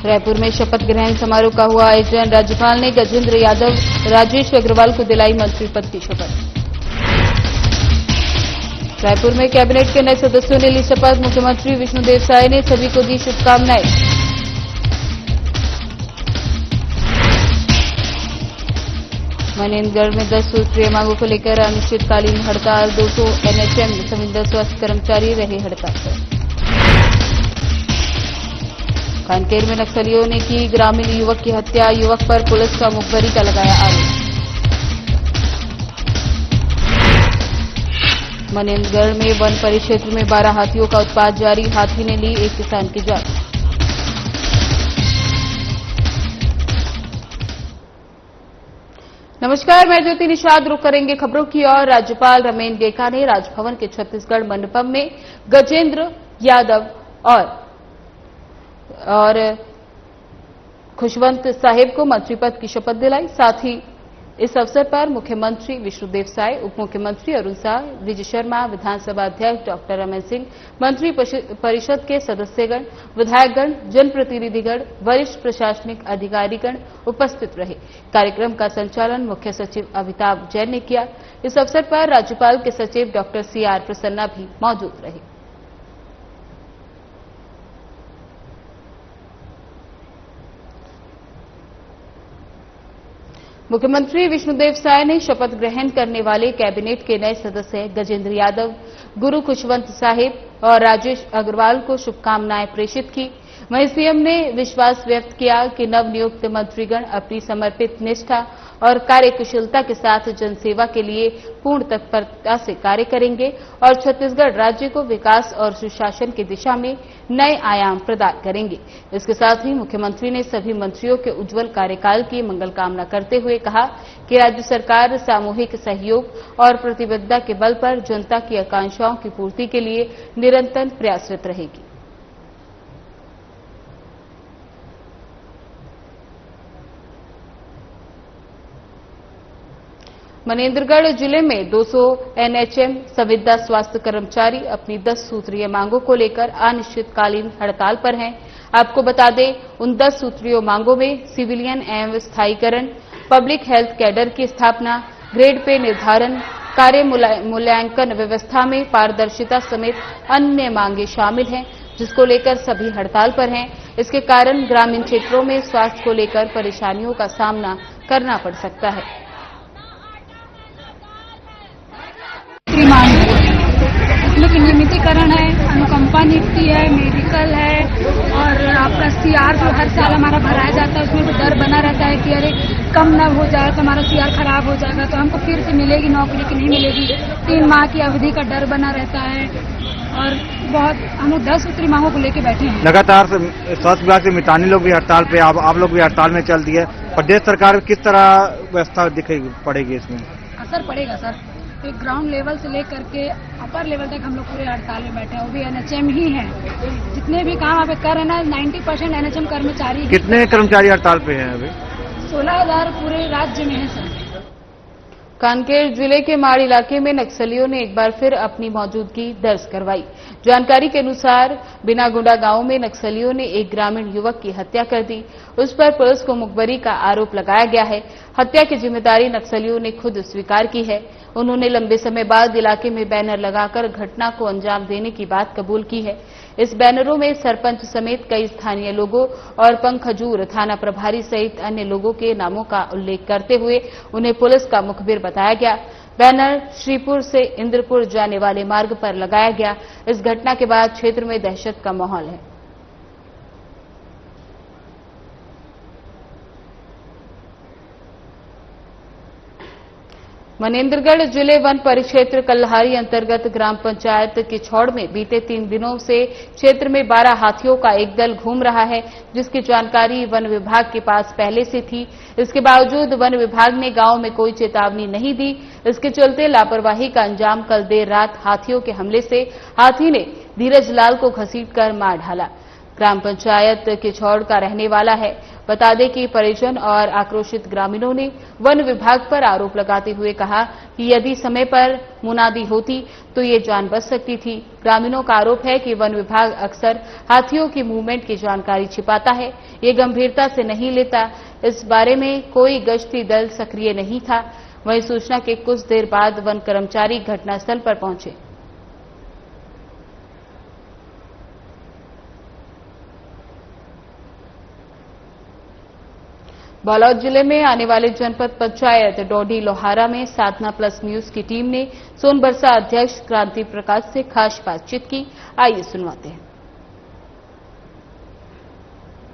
रायपुर में शपथ ग्रहण समारोह का हुआ आयोजन। राज्यपाल ने गजेंद्र यादव, राजेश अग्रवाल को दिलाई मंत्री पद की शपथ। रायपुर में कैबिनेट के नए सदस्यों ने ली शपथ। मुख्यमंत्री विष्णुदेव साय ने सभी को दी शुभकामनाएं। मनेन्द्रगढ़ में 10 सूत्रीय मांगों को लेकर अनिश्चितकालीन हड़ताल। 200 एनएचएम संविदा स्वास्थ्य कर्मचारी रहे हड़ताल पर। कानकेर में नक्सलियों ने की ग्रामीण युवक की हत्या। युवक पर पुलिस का मुखबरी का लगाया आरोप। मनेन्द्रगढ़ में वन परिक्षेत्र में 12 हाथियों का उत्पात जारी। हाथी ने ली एक किसान की जान। नमस्कार, मैं ज्योति निषाद। रुक करेंगे खबरों की ओर। राज्यपाल रमेन गेका ने राजभवन के छत्तीसगढ़ मंडपम में गजेंद्र यादव और खुशवंत साहिब को मंत्री पद की शपथ दिलाई। साथ ही इस अवसर पर मुख्यमंत्री विष्णुदेव साय, उप मुख्यमंत्री अरुण साह, विजय शर्मा, विधानसभा अध्यक्ष डॉक्टर रमन सिंह, मंत्री परिषद के सदस्यगण, विधायकगण, जनप्रतिनिधिगण, वरिष्ठ प्रशासनिक अधिकारीगण उपस्थित रहे। कार्यक्रम का संचालन मुख्य सचिव अमिताभ जैन ने किया। इस अवसर पर राज्यपाल के सचिव डॉक्टर सीआर प्रसन्ना भी मौजूद रहे। मुख्यमंत्री विष्णुदेव साय ने शपथ ग्रहण करने वाले कैबिनेट के नए सदस्य गजेंद्र यादव, गुरु खुशवंत साहिब और राजेश अग्रवाल को शुभकामनाएं प्रेषित की। वहीं सीएम ने विश्वास व्यक्त किया कि नवनियुक्त मंत्रीगण अपनी समर्पित निष्ठा और कार्यकुशलता के साथ जनसेवा के लिए पूर्ण तत्परता से कार्य करेंगे और छत्तीसगढ़ राज्य को विकास और सुशासन की दिशा में नए आयाम प्रदान करेंगे। इसके साथ ही मुख्यमंत्री ने सभी मंत्रियों के उज्जवल कार्यकाल की मंगल कामना करते हुए कहा कि राज्य सरकार सामूहिक सहयोग और प्रतिबद्धता के बल पर जनता की आकांक्षाओं की पूर्ति के लिए निरंतर प्रयासरत रहेगी। मनेन्द्रगढ़ जिले में 200 एनएचएम संविदा स्वास्थ्य कर्मचारी अपनी 10 सूत्रीय मांगों को लेकर अनिश्चितकालीन हड़ताल पर हैं। आपको बता दें, उन 10 सूत्रीय मांगों में सिविलियन एवं स्थायीकरण, पब्लिक हेल्थ कैडर की स्थापना, ग्रेड पे निर्धारण, कार्य मूल्यांकन व्यवस्था में पारदर्शिता समेत अन्य मांगे शामिल हैं, जिसको लेकर सभी हड़ताल पर हैं। इसके कारण ग्रामीण क्षेत्रों में स्वास्थ्य को लेकर परेशानियों का सामना करना पड़ सकता है। उसमें नियमितीकरण है, अनुकंपा नियुक्ति है, मेडिकल है और आपका सीआर जो हर साल हमारा भराया जाता है, उसमें भी डर बना रहता है कि अरे कम न हो जाए तो हमारा सीआर खराब हो जाएगा, तो हमको फिर से मिलेगी नौकरी कि नहीं मिलेगी। 3 माह की अवधि का डर बना रहता है और बहुत हम लोग 10 सूत्री मांगों को लेकर बैठे हैं। लगातार स्वास्थ्य विभाग से मितानी लोग भी हड़ताल पे, आप लोग भी हड़ताल में चल दिए। प्रदेश सरकार किस तरह व्यवस्था दिखेगी पड़ेगी इसमें? असर पड़ेगा सर, तो ग्राउंड लेवल से लेकर के अपर लेवल तक हम लोग पूरे हड़ताल में बैठे हैं। वो भी एनएचएम ही हैं, जितने भी काम आप कर रहे हैं ना, 90% एनएचएम कर्मचारी। कितने कर्मचारी हड़ताल पे हैं अभी? 16,000 पूरे राज्य में है सर। कानकेर जिले के माड़ इलाके में नक्सलियों ने एक बार फिर अपनी मौजूदगी दर्ज करवाई। जानकारी के अनुसार बिनागुंडा गांव में नक्सलियों ने एक ग्रामीण युवक की हत्या कर दी। उस पर पुलिस को मुखबरी का आरोप लगाया गया है। हत्या की जिम्मेदारी नक्सलियों ने खुद स्वीकार की है। उन्होंने लंबे समय बाद इलाके में बैनर लगाकर घटना को अंजाम देने की बात कबूल की है। इस बैनरों में सरपंच समेत कई स्थानीय लोगों और पंखजूर थाना प्रभारी सहित अन्य लोगों के नामों का उल्लेख करते हुए उन्हें पुलिस का मुखबिर बताया गया। बैनर श्रीपुर से इंद्रपुर जाने वाले मार्ग पर लगाया गया। इस घटना के बाद क्षेत्र में दहशत का माहौल है। मनेन्द्रगढ़ जिले वन परिक्षेत्र कल्हारी अंतर्गत ग्राम पंचायत किछौड़ में बीते 3 दिनों से क्षेत्र में 12 हाथियों का एक दल घूम रहा है, जिसकी जानकारी वन विभाग के पास पहले से थी। इसके बावजूद वन विभाग ने गांव में कोई चेतावनी नहीं दी। इसके चलते लापरवाही का अंजाम कल देर रात हाथियों के हमले से हाथी ने धीरज लाल को घसीटकर मार डाला। ग्राम पंचायत किछौड़ का रहने वाला है। बता दें कि परिजन और आक्रोशित ग्रामीणों ने वन विभाग पर आरोप लगाते हुए कहा कि यदि समय पर मुनादी होती तो ये जान बच सकती थी। ग्रामीणों का आरोप है कि वन विभाग अक्सर हाथियों की मूवमेंट की जानकारी छिपाता है, ये गंभीरता से नहीं लेता। इस बारे में कोई गश्ती दल सक्रिय नहीं था। वहीं सूचना के कुछ देर बाद वन कर्मचारी घटनास्थल पर पहुंचे। बालोद जिले में आने वाले जनपद पंचायत डोडी लोहारा में साधना प्लस न्यूज की टीम ने सोनबरसा अध्यक्ष क्रांति प्रकाश से खास बातचीत की। आइए सुनवाते हैं।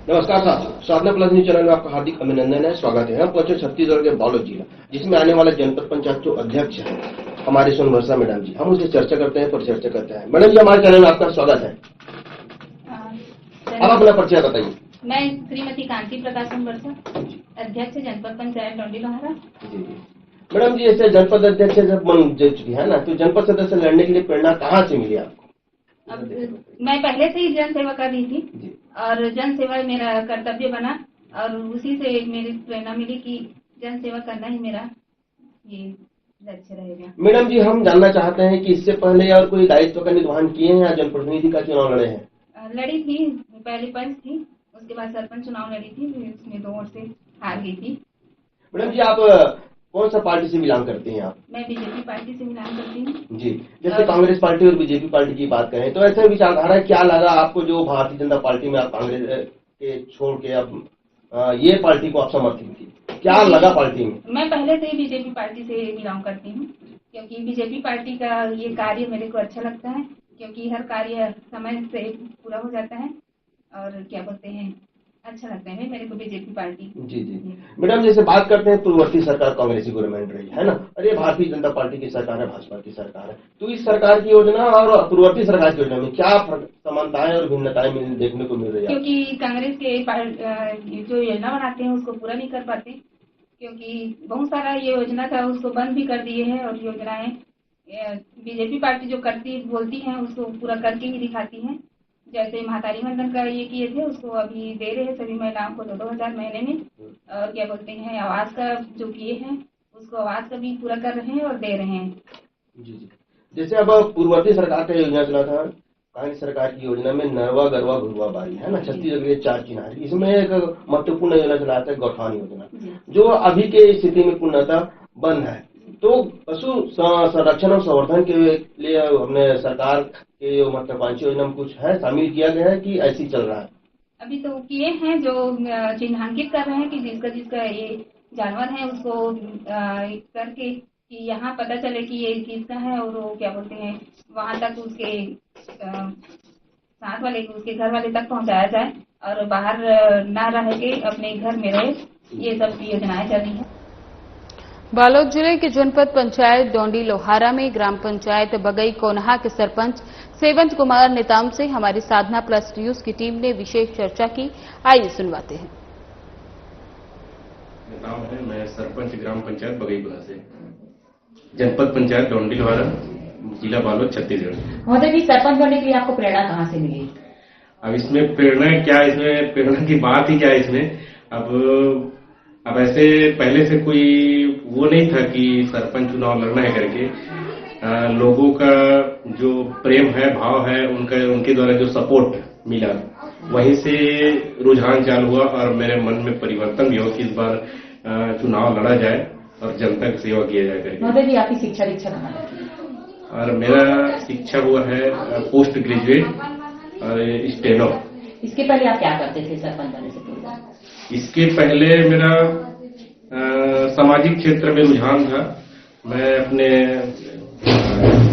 नमस्कार साथियों, साधना प्लस न्यूज चैनल में आपका हार्दिक अभिनंदन है, स्वागत है। हम पहुंचे छत्तीसगढ़ के बालोद जिला, जिसमें आने वाला जनपद पंचायत जो अध्यक्ष है हमारे सोनबरसा मैडम जी, हम उससे चर्चा करते हैं, परिचर्चा करते हैं। मैडम जी, हमारे चैनल में आपका स्वागत है। अब अपना परिचय बताइए। मैं श्रीमती कांति प्रकाश सोनबरसा, अध्यक्ष जनपद पंचायत डोडी लोहारा। मैडम जी, ऐसे जनपद अध्यक्ष जब बन चुकी है ना, तो जनपद सदस्य लड़ने के लिए प्रेरणा कहाँ से मिली आपको? अब मैं पहले से ही जन सेवा कर रही थी और जन सेवा मेरा कर्तव्य बना और उसी से मेरी प्रेरणा मिली कि जन सेवा करना ही मेरा ये लक्ष्य रहेगा। मैडम जी, हम जानना चाहते हैं कि इससे पहले और कोई दायित्व का निर्वहन किए हैं या जनप्रतिनिधि का चुनाव लड़े हैं? लड़ी थी, पहले पंच थी, उसके बाद सरपंच चुनाव लड़ी थी, उसमें 2 वोट से हार गई थी। मैडम जी, आप कौन सा पार्टी से बिलोंग करती हैं आप? मैं बीजेपी पार्टी से बिलोंग करती हूँ जी। जैसे कांग्रेस पार्टी और बीजेपी पार्टी की बात करें तो ऐसे विचारधारा क्या लगा आपको जो भारतीय जनता पार्टी में आप कांग्रेस के छोड़ के अब ये पार्टी को आप समर्थित थी? क्या लगा पार्टी में? मैं पहले से ही बीजेपी पार्टी से बिलोंग करती हूँ, क्योंकि बीजेपी पार्टी का ये कार्य मेरे को अच्छा लगता है, क्योंकि हर कार्य समय से पूरा हो जाता है और क्या बोलते हैं, अच्छा लगता है मेरे को बीजेपी पार्टी। जी। मैडम, जैसे बात करते हैं पूर्ववर्ती सरकार कांग्रेसी गवर्नमेंट रही है ना, अरे भारतीय जनता पार्टी की सरकार है, भाजपा की सरकार है, तो इस सरकार की योजना और पूर्ववर्ती सरकार की योजना में क्या समानताएं और भिन्नताएं देखने को मिल रही है? क्योंकि कांग्रेस के जो योजना बनाते हैं उसको पूरा नहीं कर पाते, क्योंकि बहुत सारा ये योजना था उसको बंद भी कर दिए हैं और योजनाएं बीजेपी पार्टी जो बोलती है उसको पूरा करके ही दिखाती है। जैसे महातारी वंदन का ये किए थे, उसको अभी दे रहे हैं सभी महिलाओं को 2-2000 महीने में, और क्या बोलते हैं आवास का जो किए हैं उसको आवास का भी पूरा कर रहे हैं और दे रहे हैं। जी। जैसे अब पूर्ववर्ती सरकार का योजना चला था, कांग्रेस सरकार की योजना में नरवा गरवा घुरवा बारी है ना, छत्तीसगढ़ के 4 चिन्हारी, इसमें एक महत्वपूर्ण योजना चला था गौठान योजना, जो अभी के स्थिति में पूर्णतः बंद है। तो पशु संरक्षण और संवर्धन के लिए हमने सरकार के जो महत्वाकांक्षी योजना में कुछ है शामिल किया गया है कि ऐसी चल रहा है? अभी तो किए हैं, जो चिन्हांकित कर रहे हैं कि जिसका ये जानवर है उसको करके कि यहाँ पता चले कि ये किसका है, और वो क्या बोलते हैं वहां तक उसके साथ वाले उसके घर वाले तक पहुंचाया जाए और बाहर ना रह के अपने घर में रहे। ये सब योजनाएं चल रही है। बालोद जिले के जनपद पंचायत डोडी लोहारा में ग्राम पंचायत बगई कोनहा के सरपंच सेवंत कुमार नेताम से हमारी साधना प्लस न्यूज की टीम ने विशेष चर्चा की। आइए सुनवाते हैं। नेताम है, मैं सरपंच ग्राम पंचायत बगई कोनहा से, जनपद पंचायत डोडी लोहारा, जिला बालोद, छत्तीसगढ़। महोदय जी, सरपंच बनने के लिए आपको प्रेरणा कहाँ से मिली? अब इसमें प्रेरणा क्या, इसमें प्रेरणा की बात ही क्या है इसमें। अब ऐसे पहले से कोई वो नहीं था कि सरपंच चुनाव लड़ना है करके, लोगों का जो प्रेम है, भाव है, उनके द्वारा जो सपोर्ट मिला, वहीं से रुझान चालू हुआ और मेरे मन में परिवर्तन भी हो कि इस बार चुनाव लड़ा जाए और जनता की सेवा किया जाए करके। महोदय जी, आपकी शिक्षा दीक्षा कहाँ है? और मेरा शिक्षा हुआ है पोस्ट ग्रेजुएट और स्टेनो। इसके पहले आप क्या करते थे सरपंच बनने से पहले? इसके पहले मेरा सामाजिक क्षेत्र में रुझान था। मैं अपने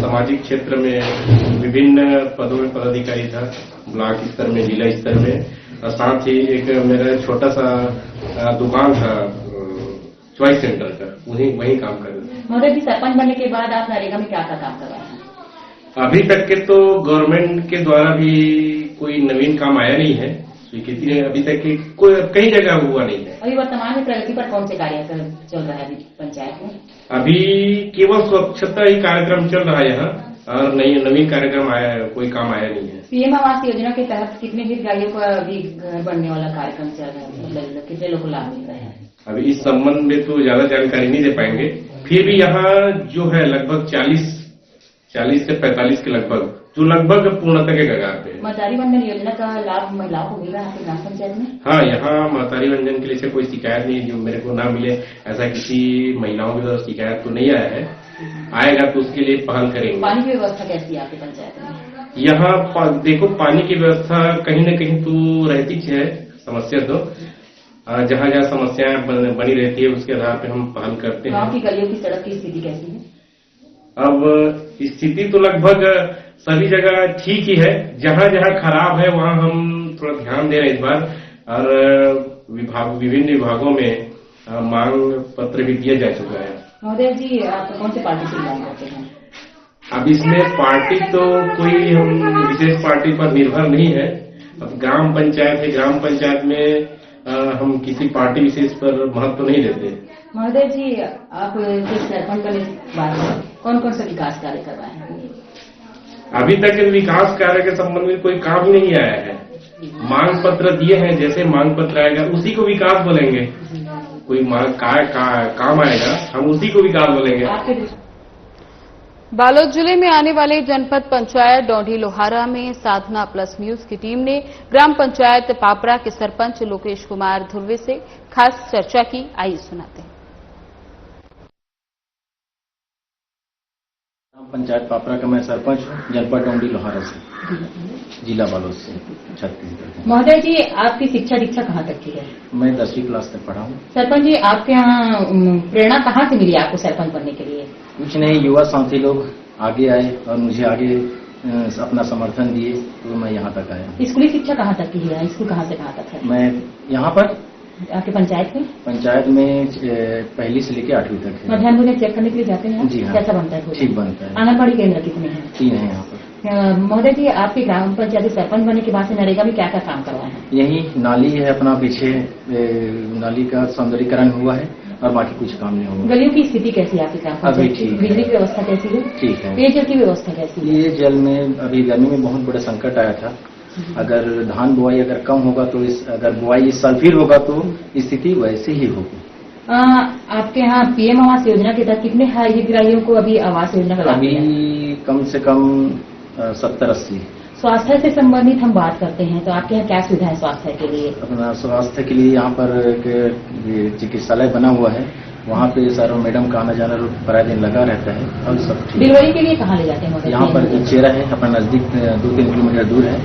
सामाजिक क्षेत्र में विभिन्न पदों में पदाधिकारी था, ब्लॉक स्तर में, जिला स्तर में, और साथ ही एक मेरा छोटा सा दुकान था चॉइस सेंटर का, वही काम कर रहे थे। महोदय जी, सरपंच बनने के बाद आप नरेगा में क्या काम कर रहे हैं? अभी तक के तो गवर्नमेंट के द्वारा भी कोई नवीन काम आया नहीं है, स्वीकृति अभी तक कई जगह हुआ नहीं है। अभी वर्तमान में प्रगति पर कौन से कार्य चल रहा है पंचायत में? अभी केवल स्वच्छता ही कार्यक्रम चल रहा है यहाँ, और नवीन कार्यक्रम आया, कोई काम आया नहीं है। पीएम आवास योजना के तहत कितने हितग्राहियों को अभी घर बनने वाला कार्यक्रम चल रहा है, मतलब कितने लोग को लाभ मिल रहा है? अभी इस संबंध में तो ज्यादा जानकारी नहीं दे पाएंगे, फिर भी यहाँ जो है लगभग 40 से 45 के लगभग, जो लगभग पूर्णता के कगार पे है। महतारी वंदन योजना का लाभ महिलाओं को मिल रहा है आपके ग्राम पंचायत में? हाँ, यहाँ महतारी वंदन के लिए से कोई शिकायत नहीं, जो मेरे को ना मिले ऐसा किसी महिलाओं की तरफ शिकायत तो नहीं आया है। आएगा तो उसके लिए पहल करेंगे। पानी की व्यवस्था कैसी है आपकी पंचायत में? यहाँ देखो पानी की व्यवस्था कहीं न कहीं तो रहती है समस्या, तो जहाँ जहाँ समस्याएं बनी रहती है उसके आधार पे हम पहल करते हैं। गाँव की गलियों की सड़क की स्थिति कैसी है? अब स्थिति तो लगभग सभी जगह ठीक ही है, जहाँ जहाँ खराब है वहाँ हम थोड़ा ध्यान दे रहे हैं इस बार, और विभिन्न विभागों में मांग पत्र भी दिया जा चुका है। महोदय जी, आप कौन से पार्टी से बिलोंग करते हैं? अब इसमें पार्टी तो कोई हम विशेष पार्टी पर निर्भर नहीं है। अब ग्राम पंचायत है, ग्राम पंचायत में हम किसी पार्टी विशेष पर महत्व नहीं देते। महोदय जी, आप सरपंच बनने के बाद कौन कौन सा विकास कार्य करवाए हैं? अभी तक विकास कार्य के संबंध में कोई काम ही नहीं आया है। मांग पत्र दिए हैं, जैसे मांग पत्र आएगा उसी को विकास बोलेंगे। कोई काम आएगा हम उसी को विकास बोलेंगे। बालोद जिले में आने वाले जनपद पंचायत डौंडी लोहारा में साधना प्लस न्यूज की टीम ने ग्राम पंचायत पापड़ा के सरपंच लोकेश कुमार धुर्वे से खास चर्चा की। आइए सुनाते हैं। पंचायत पापड़ा का मैं सरपंच हूँ, जनपद डौंडी लोहारा से, जिला बालोद से, छत्तीसगढ़। महोदय जी, आपकी शिक्षा दीक्षा कहाँ तक की है? मैं 10वीं क्लास तक पढ़ा हूँ। सरपंच जी, आपके यहाँ प्रेरणा कहाँ से मिली आपको सरपंच बनने के लिए? कुछ नहीं, युवा साथी लोग आगे आए और मुझे आगे अपना समर्थन दिए तो मैं यहाँ तक आया। स्कूली शिक्षा कहाँ तक की है? स्कूल कहाँ से कहाँ तक है? मैं यहाँ पर आपके पंचायत में? पंचायत में पहली से लेकर 8वीं तक है। मध्याह्न भोजन चेक करने के लिए जाते हैं? जी हाँ। कैसा बनता है? ठीक बनता है। आंगनबाड़ी केंद्र कितने हैं? 3 है यहाँ पर। महोदय जी, आपके ग्राम पंचायत सरपंच बनने के बाद से नरेगा में क्या क्या काम करवाए हैं? यही नाली है अपना पीछे, नाली का सौंदर्यीकरण हुआ है और बाकी कुछ काम नहीं हुआ। गलियों की स्थिति कैसी है आपके ग्राम पंचायत की? बिजली की व्यवस्था कैसी है? ठीक है। पेयजल की व्यवस्था कैसी है? ये जल में अभी गर्मी में बहुत बड़ा संकट आया था। अगर धान बुआई अगर कम होगा तो अगर बुआई इस साल फिर होगा तो स्थिति वैसे ही होगी। आपके यहाँ पीएम आवास योजना के तहत कितने हितग्राहियों को अभी आवास योजना का लाभ? अभी कम से कम 70-80। स्वास्थ्य से संबंधित हम बात करते हैं तो आपके यहाँ क्या सुविधा है स्वास्थ्य के लिए? अपना स्वास्थ्य के लिए यहाँ पर एक चिकित्सालय बना हुआ है, वहाँ पे सर मैडम का आना जाना प्राय दिन लगा रहता है और सब ठीक। डिलीवरी के लिए कहाँ ले जाते हैं? यहाँ पर जो चेरा है अपना नजदीक 2-3 किलोमीटर दूर है,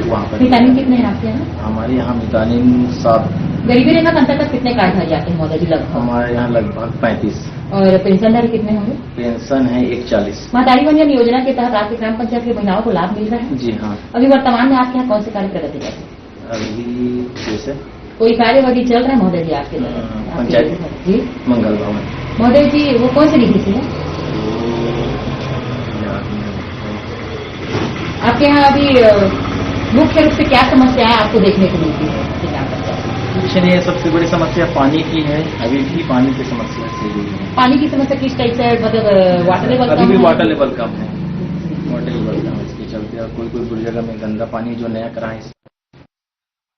वहाँ पर। मितानिन कितने हैं आपके यहाँ? हमारे यहाँ मितानिन 7। गरीबी रेखा के अंतर्गत कितने कार्ड भर जाते हैं महोदय जी? लगभग हमारे यहाँ लगभग 35। और पेंशनधारी कितने होंगे? पेंशन है 140। महतारी वंदन योजना के तहत आपके ग्राम पंचायत की महिलाओं को लाभ मिल रहा है? जी हाँ। अभी वर्तमान में आपके यहाँ कौन से कार्य प्रगति कर रहे हैं? अभी जैसे कोई कार्यवाही चल रहा है महोदय जी आपके पंचायत जी? मंगल भवन। महोदय जी, वो कौन सी निधि से है आपके यहाँ? अभी मुख्य रूप से क्या समस्याएं आपको देखने को मिलती है ग्राम पंचायत? कुछ नहीं, सबसे बड़ी समस्या पानी की है। अभी भी पानी की समस्या से जुड़ी है। पानी की समस्या किस टाइप से? मतलब वाटर लेवल अभी भी वाटर लेवल कम है। वाटर लेवल कम है, इसके चलते और कोई बुरी जगह में गंदा पानी जो नया करा है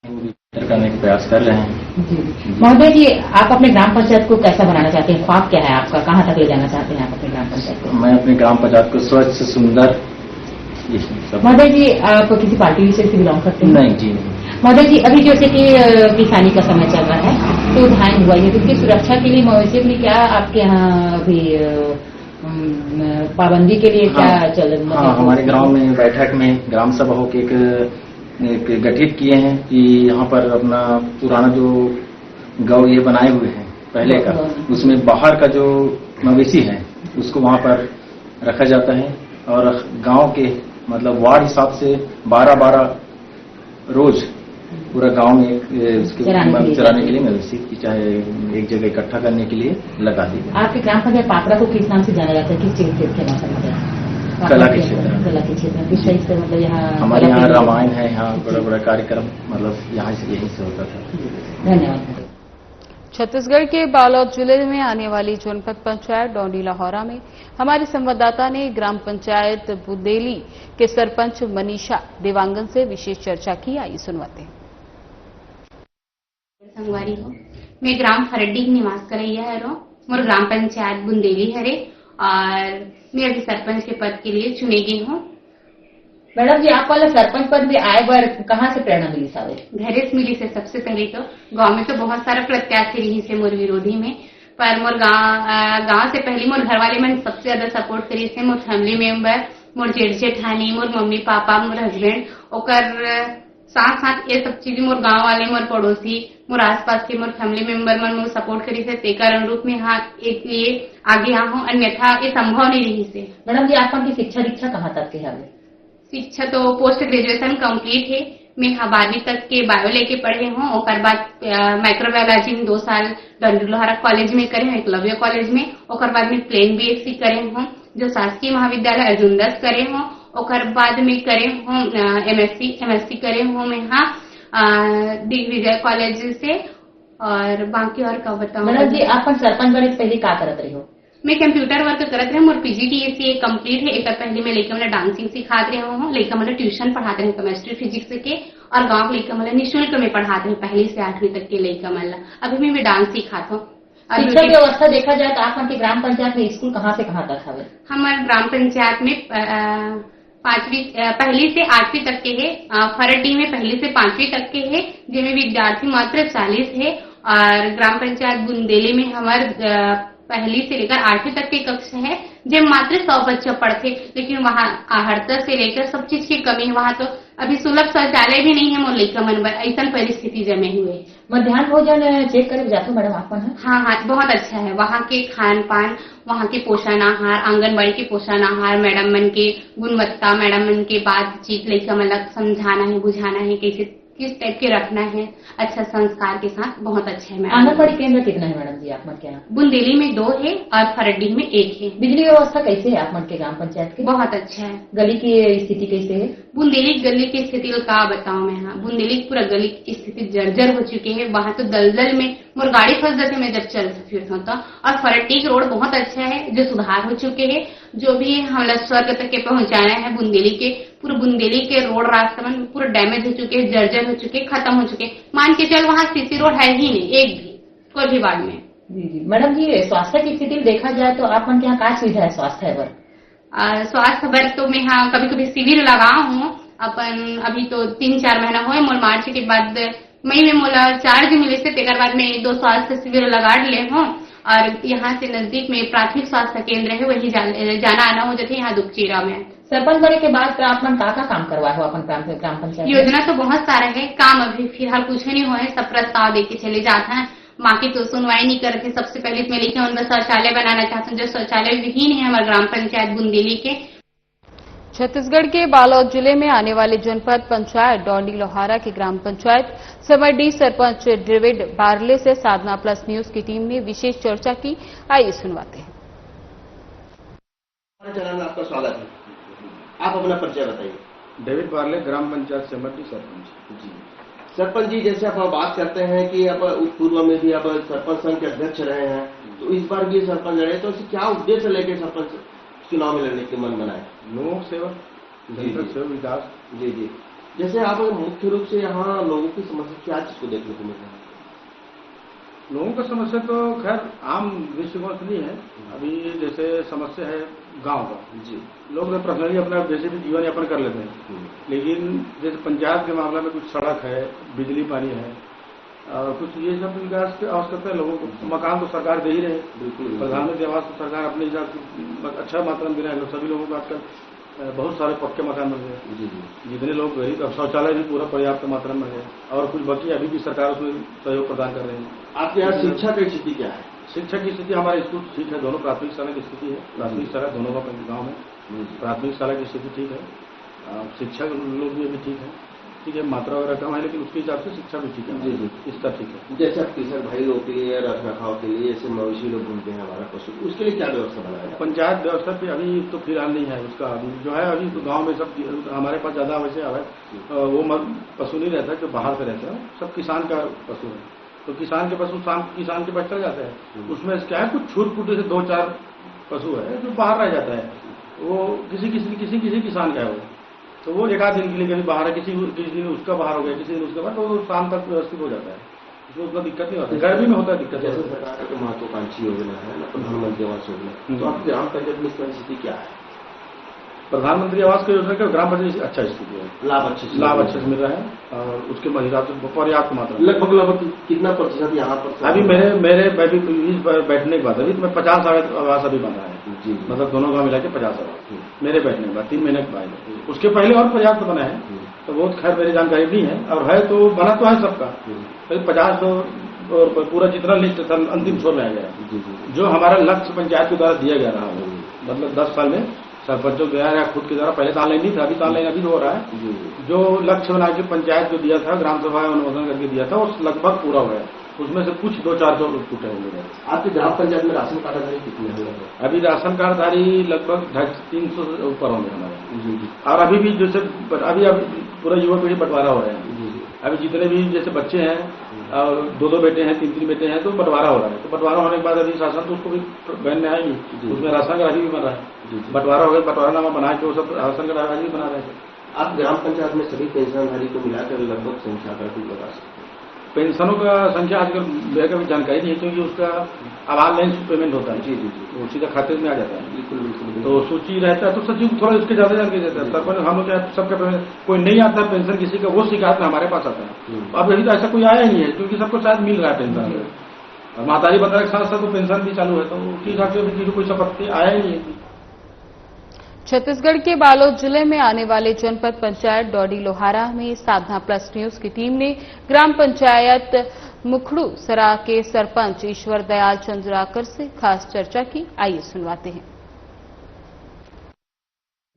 वो भी बेहतर करने का प्रयास कर रहे हैं। महोदय जी, आप अपने ग्राम पंचायत को कैसा बनाना चाहते हैं? ख्वाब क्या है आपका? कहाँ तक ले जाना चाहते हैं आप अपने ग्राम पंचायत को? मैं अपने ग्राम पंचायत को स्वच्छ सुंदर। महोदय जी, आप किसी पार्टी विशेष से बिलोंग करते हैं? नहीं जी नहीं। महोदय जी, अभी जैसे कि किसानी का समय चल रहा है तो धान बुआई है, तो उसकी सुरक्षा के लिए मवेशियों के लिए क्या आपके यहाँ अभी पाबंदी के लिए क्या चल रहा है? हाँ, हमारे गांव में बैठक में ग्राम सभा होकर एक गठित किए हैं कि यहाँ पर अपना पुराना जो गौ ये बनाए हुए हैं पहले का, उसमें बाहर का जो मवेशी है उसको वहाँ पर रखा जाता है और गांव के मतलब वार्ड हिसाब से 12-12 रोज पूरा गांव में उसके चराने के लिए मवेशी की चाहे एक जगह इकट्ठा करने के लिए लगा दी। आपके ग्राम पंचायत पापड़ा को किस नाम से जाना जाता है? किस क्षेत्र के नाम से? कला के क्षेत्र। कला के क्षेत्र में किस टाइप से? मतलब यहाँ हमारे यहाँ रामायण है, यहाँ बड़ा बड़ा कार्यक्रम मतलब यहाँ से यहीं से होता था। धन्यवाद। छत्तीसगढ़ के बालोद जिले में आने वाली जनपद पंचायत डोंडी लाहौरा में हमारे संवाददाता ने ग्राम पंचायत बुंदेली के सरपंच मनीषा देवांगन से विशेष चर्चा की। आइए सुनवाते हैं। संगवारी हो मैं ग्राम फरड्डी की निवास करैया है मोर ग्राम पंचायत बुंदेली हरे और मैं अभी सरपंच के पद के लिए चुनी गई हूँ। मैडम जी, आप वाला सरपंच पद में आए बार कहाँ से प्रेरणा मिली सावे? घरे से मिली से सबसे पहले तो गांव में तो बहुत सारा प्रत्याशी रही से मोर विरोधी में, पर मोर गांव से पहले मोर घर वाले मैंने सबसे ज्यादा सपोर्ट करी से मोर फैमिली मेंबर, मोर जेठ जेठानी, मोर मम्मी पापा, मोर हस्बैंड, ओकर साथ साथ ये सब चीज मोर गांव वाले, मोर पड़ोसी, मोर आसपास के मोर फैमिली मेंबर मन मोर सपोर्ट करी से तेकर अनुरूप में हाँ एक लिए आगे आ हूँ, अन्यथा ये संभव नहीं रही से। मैडम जी, आपकी शिक्षा दीक्षा कहाँ तक के है? शिक्षा तो पोस्ट ग्रेजुएशन कंप्लीट है। मैं 12वीं तक के बायो लेके पढ़े हूँ, और बाद माइक्रोबायोलॉजी में 2 साल डोंडी लाहौरा कॉलेज में करे हूँ, एकलव्य कॉलेज में। और बाद में प्लेन बीएससी करे हूँ जो शासकीय महाविद्यालय अर्जुन 10 करे हूँ। और बाद में करे हूँ एमएससी करे हूँ मैं यहाँ दिग्विजय कॉलेज से। और बाकी और क्या बताऊँ? मैडम जी, आप सरपंच बने से पहले क्या करत रही हो? मैं कंप्यूटर वर्क करत रहे और पीजीडीएससी कंप्लीट है। एक पहले मैं लड़का मतलब डांसिंग सिखाते रहे हूँ, लड़का मतलब ट्यूशन पढ़ाते रहे केमिस्ट्री फिजिक्स के, और गांव के लड़का मतलब निःशुल्क में पढ़ाते हैं 1 से 8वीं तक के लड़का मतलब। अभी मैं डांस सिखाता हूँ। शिक्षा व्यवस्था देखा जाए तो आप के ग्राम पंचायत में स्कूल कहाँ से कहाँ तक है? हमारे ग्राम पंचायत में 1 से 8वीं तक के है। फरड्डी में 1 से 5वीं तक के है, जिनमें विद्यार्थी मात्र 40 है। और ग्राम पंचायत बुंदेली में हमारे 1 से लेकर 8वीं तक के कक्षा है, जब मात्र 100 बच्चे पढ़ते, लेकिन वहाँ आहर्ता से लेकर सब चीज की कमी है। वहाँ तो अभी सुलभ शौचालय भी नहीं है मोर लड़का मन पर, ऐसा परिस्थिति जमे हुए। मध्याह्न भोजन चेक करे जाते मैडम आप? हाँ, बहुत अच्छा है वहाँ के खान पान, वहाँ के पोषण आहार, आंगनबाड़ी के पोषण आहार, मैडम मन के गुणवत्ता, मैडम मन के बातचीत, लड़का मतलब समझाना है, बुझाना है, कैसे किस टाइप के रखना है, अच्छा संस्कार के साथ बहुत अच्छा है। मैडम आंगनबाड़ी केंद्र कितना है मैडम जी आप मन के यहाँ? बुंदेली में 2 है और फरड्डी में 1 है। बिजली व्यवस्था कैसे है आप मन के ग्राम पंचायत की? बहुत अच्छा है। गली की स्थिति कैसे है? बुंदेली गली की स्थिति का बताऊं मैं? हाँ, बुंदेली पूरा गली की स्थिति जर्जर हो चुकी है। वहाँ तो दलदल में मोर गाड़ी फंस जाते मैं जब चल फिरता हूँ तो। और फरड्डी रोड बहुत अच्छा है, जो सुधार हो चुके हैं, जो भी हम स्वर्ग तक के पहुंचाना है बुंदेली के, पूरे बुंदेली के रोड रास्ता में पूरा डैमेज हो चुके, जर्जर हो चुके, खत्म हो चुके। मान के चल वहाँ सीसी रोड है ही नहीं एक भी, कोई भी वार्ड में। जी मैडम जी, स्वास्थ्य की स्थिति देखा जाए तो आप मन के यहाँ क्या सुविधा है स्वास्थ्य पर? स्वास्थ्य पर तो मैं यहाँ कभी कभी शिविर लगा हूँ अपन। अभी तो 3-4 महीना हुए मोर मार्च के बाद मई में मोला चार्ज मिले से, तेकर बाद में 2 स्वास्थ्य शिविर लगा ले हूँ। और यहाँ से नजदीक में प्राथमिक स्वास्थ्य केंद्र है, वही जाना आना हो जाते यहाँ दुपचीरा में। सरपंच बने के बाद आप मन का काम करवाए हो अपन ग्राम पंचायत? योजना तो बहुत सारा है, काम अभी फिलहाल कुछ नहीं हुआ है, सब प्रस्ताव देके चले जाते हैं। माँ की तो सुनवाई नहीं करते। सबसे पहले मैं लिखे उनका शौचालय बनाना चाहते हैं, जो शौचालय विहीन है हमारे ग्राम पंचायत बुंदेली के। छत्तीसगढ़ के बालोद जिले में आने वाले जनपद पंचायत डोंडी लाहौरा की ग्राम पंचायत समरडी सरपंच डेविड बार्ले से साधना प्लस न्यूज की टीम ने विशेष चर्चा की। आइए सुनवाते हैं। चैनल में आपका स्वागत है। आप अपना परिचय बताइए। डेविड बार्ले, ग्राम पंचायत समरडी सरपंच। जी सरपंच जी, जैसे आप बात करते हैं कि आप पूर्व में भी आप सरपंच संघ के अध्यक्ष रहे हैं, तो इस बार भी सरपंच लड़े, तो क्या उद्देश्य लेके सरपंच चुनाव में लड़ने के मन बनाए? लोक सेवा, सेवा विकास। जी जी, जैसे आप मुख्य रूप से यहाँ लोगों की समस्या क्या चीज को देखने को मिल रहा है? लोगों का समस्या तो खैर आम दृष्टिकोण से नहीं है। अभी जैसे समस्या है गांव का, जी लोग तो पर्सनली अपना जैसे भी जीवन यापन कर लेते हैं, लेकिन जैसे पंचायत के मामले में कुछ सड़क है, बिजली पानी है, और कुछ ये सब विकास की आवश्यकता है लोगों को। मकान तो सरकार दे ही रहे, बिल्कुल प्रधानमंत्री आवास तो सरकार अपने हिसाब से अच्छा मात्रा में दे रहा है। सभी लोगों को आजकल बहुत सारे पक्के मकान बन गए, जितने लोग गरीब, अब शौचालय भी पूरा पर्याप्त मात्रा में है, और कुछ बाकी अभी भी सरकार उसमें सहयोग प्रदान कर रहे हैं। आपके यहाँ शिक्षा की स्थिति क्या है? शिक्षा की स्थिति हमारे स्कूल ठीक है, दोनों प्राथमिक शाला की स्थिति है, प्राथमिक शाला दोनों का गाँव में प्राथमिक शाला की स्थिति ठीक है। शिक्षा लोग भी अभी ठीक है, ठीक है, मात्रा वगैरह कम है, लेकिन उसके हिसाब से शिक्षा भी ठीक है। जी जी, इसका ठीक है। जैसे आप किसान भाई लोग के लिए रख रखाव के लिए जैसे मवेशी लोग घूमते हैं हमारा पशु, उसके लिए क्या व्यवस्था बनाया? पंचायत व्यवस्था पे अभी तो फिलहाल नहीं है उसका। अभी जो है अभी तो गांव में सब हमारे पास ज्यादा वैसे है वो पशु नहीं रहता जो बाहर से रहता है, सब किसान का पशु है। तो किसान के पशु शाम किसान के पास चल जाते हैं। उसमें क्या है, कुछ छूट फूट से 2-4 पशु है जो बाहर रह जाता है, वो किसी किसान का है वो, तो वो एक आध दिन के लिए कभी बाहर है, किसी दिन उसका बाहर हो गया, किसी दिन उसका बाहर, तो शाम तक व्यवस्थित हो जाता है, उसमें उतना दिक्कत नहीं होती। गर्मी में होता है दिक्कत। जैसे सरकार का महत्वाकांक्षी योजना है ना, प्रधानमंत्री आवास योजना, तो आपकी ग्राम पंचायत में इसकी स्थिति क्या है? प्रधानमंत्री आवास की योजना का ग्राम पंचायत अच्छा स्थिति है, लाभ अच्छे से मिल रहा है और उसके हिसाब से पर्याप्त मात्रा। लगभग कितना प्रतिशत यहाँ पर? अभी मेरे बैठने के बाद अभी मैं 50 आवास अभी बन रहा है, मतलब दोनों गाँव मिला के 50 आवास मेरे बैठने के बाद 3 महीने के बाद। उसके पहले और पर्याप्त बना है, तो बहुत खैर मेरी जानकारी नहीं है, और है तो बना तो है सबका 50 और पूरा जितना लिस्ट था अंतिम छोर में आ गया। जो हमारा लक्ष्य पंचायत के द्वारा दिया गया रहा, मतलब 10 साल में सरपंचों के द्वारा या खुद के द्वारा, पहले तो ऑनलाइन नहीं था, अभी तो ऑनलाइन अभी हो रहा है। जो लक्ष्य बना के पंचायत जो दिया था, ग्राम सभा अनुमोदन करके दिया था, वो लगभग पूरा हुआ है। उसमें से कुछ 2-4 जो टूटे हुए हैं। आपके ग्राम पंचायत में राशन कार्डधारी कितने हैं? अभी राशन कार्डधारी लगभग 250-300 से ऊपर होंगे हमारे। और अभी भी जैसे अभी पूरा युवा पीढ़ी बंटवारा हो रहे हैं। अभी जितने भी जैसे बच्चे हैं और 2-2 बेटे हैं, 3-3 बेटे हैं, तो बंटवारा हो रहा है। तो बंटवारा होने के बाद अभी शासन तो उसको भी बैन में आएगी, उसमें राशन कार्ड भी बन रहा है। बंटवारा हो गया, बंटवारानामा बना के वो सब राशन कार्ड भी बना रहे हैं। आप ग्राम पंचायत में सभी पेंशनधारी को मिलाकर लगभग संख्या का कुछ बता सकते हैं? पेंशनों का संख्या आजकल मेरे को जानकारी नहीं है, क्योंकि उसका अब ऑनलाइन पेमेंट होता है। जी, वो सीधा खाते में आ जाता है। बिल्कुल। तो सूची रहता है, तो सचिव को थोड़ा उसके ज्यादा जानकारी देता है। सरपंच हम लोग सबका पेमेंट, कोई नहीं आता है पेंशन किसी का, वो शिकायत में हमारे पास आता है। अब अभी तो ऐसा कोई आया ही नहीं है, क्योंकि सबको शायद मिल रहा है पेंशन। और माताजी बता के साथ साथ तो पेंशन भी चालू है, तो ठीक है, कोई संपत्ति आया ही नहीं है। छत्तीसगढ़ के बालोद जिले में आने वाले जनपद पंचायत डौडी लोहारा में साधना प्लस न्यूज की टीम ने ग्राम पंचायत मुखड़ू सरा के सरपंच ईश्वर दयाल चंद्राकर से खास चर्चा की। आइए सुनवाते हैं।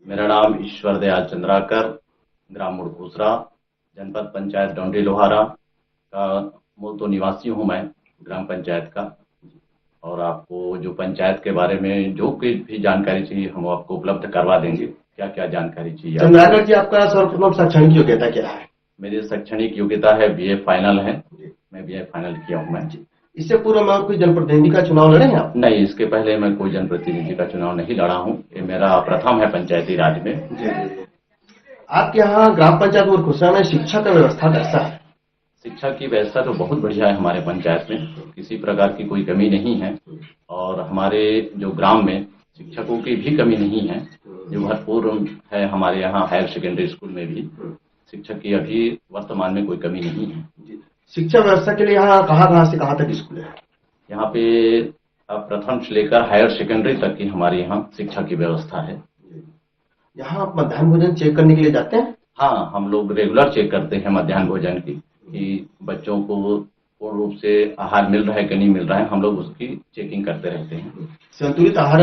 मेरा नाम ईश्वर दयाल चंद्राकर, ग्राम मुखड़ूसरा, जनपद पंचायत डौडी लोहारा का मूल तो निवासी हूं मैं, ग्राम पंचायत का। और आपको जो पंचायत के बारे में जो कोई भी जानकारी चाहिए हम आपको उपलब्ध करवा देंगे। क्या क्या जानकारी चाहिए? चंद्राकर जी, आपका सर्वप्रथम शैक्षणिक योग्यता क्या है? मेरी शैक्षणिक योग्यता है BA फाइनल है। मैं BA फाइनल किया हूँ मैं। इससे पूर्व में कोई जनप्रतिनिधि का चुनाव लड़े हैं आप? नहीं, इसके पहले मैं कोई जनप्रतिनिधि का चुनाव नहीं लड़ा हूँ। ये मेरा प्रथम है पंचायती राज में। आपके यहाँ ग्राम पंचायत मुखड़ूसरा में शिक्षा का व्यवस्था कैसा है? शिक्षा की व्यवस्था तो बहुत बढ़िया है हमारे पंचायत में, किसी प्रकार की कोई कमी नहीं है। और हमारे जो ग्राम में शिक्षकों की भी कमी नहीं है, जो भरपूर है। हमारे यहाँ हायर सेकेंडरी स्कूल में भी शिक्षक की अभी वर्तमान में कोई कमी नहीं है। शिक्षा व्यवस्था के लिए यहाँ कहाँ से कहाँ तक स्कूल है? यहाँ पे प्रथम से लेकर हायर सेकेंडरी तक की हमारे यहाँ शिक्षा की व्यवस्था है। यहाँ आप मध्याह्न भोजन चेक करने के लिए जाते हैं? हाँ, हम लोग रेगुलर चेक करते हैं मध्याह्न भोजन की, कि बच्चों को पूर्ण रूप से आहार मिल रहा है कि नहीं मिल रहा है। हम लोग उसकी चेकिंग करते रहते हैं। संतुलित आहार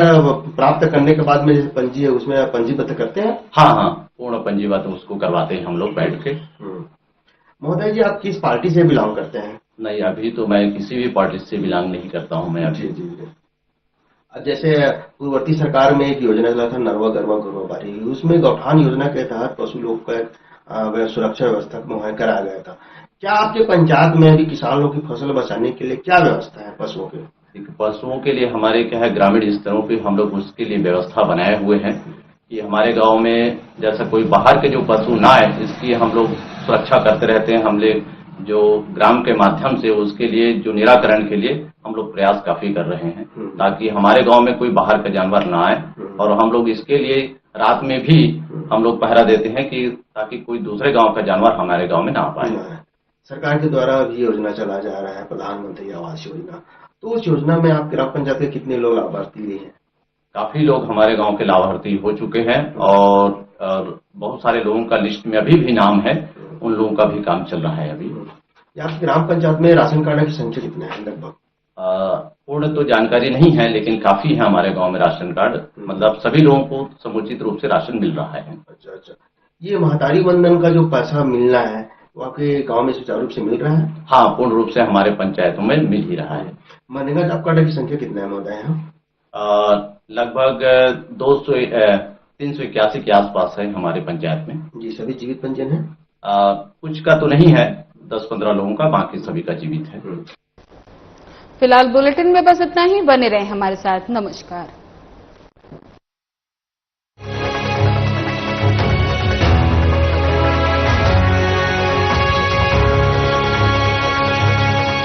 प्राप्त करने के बाद में जैसे पंजी है, उसमें पंजीबद्ध करते हैं? हाँ, पूर्ण पंजीबद्ध उसको करवाते हैं हम लोग बैठ के। महोदय जी, आप किस पार्टी से बिलोंग करते हैं? नहीं, अभी तो मैं किसी भी पार्टी से बिलोंग नहीं करता हूँ मैं अभी। जैसे पूर्ववर्ती सरकार में एक योजना चला था, नरवा गरवा घुरवा बारी, उसमें गौठान योजना के तहत पशु लोग का सुरक्षा व्यवस्था मुहैया कराया गया था। क्या आपके पंचायत में अभी किसान लोग की फसल बचाने के लिए क्या व्यवस्था है पशुओं के? पशुओं के लिए हमारे क्या है, ग्रामीण स्तरों पे हम लोग उसके लिए व्यवस्था बनाए हुए हैं कि हमारे गांव में जैसा कोई बाहर के जो पशु ना आए, इसकी हम लोग सुरक्षा करते रहते हैं। हम लोग जो ग्राम के माध्यम से उसके लिए जो निराकरण के लिए हम लोग प्रयास काफी कर रहे हैं, ताकि हमारे गांव में कोई बाहर का जानवर ना आए। और हम लोग इसके लिए रात में भी हम लोग पहरा देते हैं कि ताकि कोई दूसरे गांव का जानवर हमारे गांव में ना आ पाए। सरकार के द्वारा भी योजना चला जा रहा है, प्रधानमंत्री आवास योजना, तो उस योजना में आप ग्राम पंचायत के कितने लोग लाभार्थी हुए हैं? काफी लोग हमारे गांव के लाभार्थी हो चुके हैं और बहुत सारे लोगों का लिस्ट में अभी भी नाम है, उन लोगों का भी काम चल रहा है अभी। आपकी ग्राम पंचायत में राशन कार्ड की संख्या कितना है लगभग? पूर्ण तो जानकारी नहीं है, लेकिन काफी है हमारे गांव में राशन कार्ड, मतलब सभी लोगों को समुचित रूप से राशन मिल रहा है। अच्छा। ये महतारी वंदन का जो पैसा मिलना है वो आपके गांव में सुचारू रूप से मिल रहा है? हाँ, पूर्ण रूप से हमारे पंचायतों में मिल ही रहा है। मनरेगा जॉब कार्ड की संख्या कितना है महोदय? लगभग 381 के आसपास है हमारे पंचायत में। जी, सभी जीवित पंजीयन है? कुछ का तो नहीं है, 10-15 लोगों का, बाकी सभी का जीवित है। फिलहाल बुलेटिन में बस इतना ही। बने रहें हमारे साथ। नमस्कार।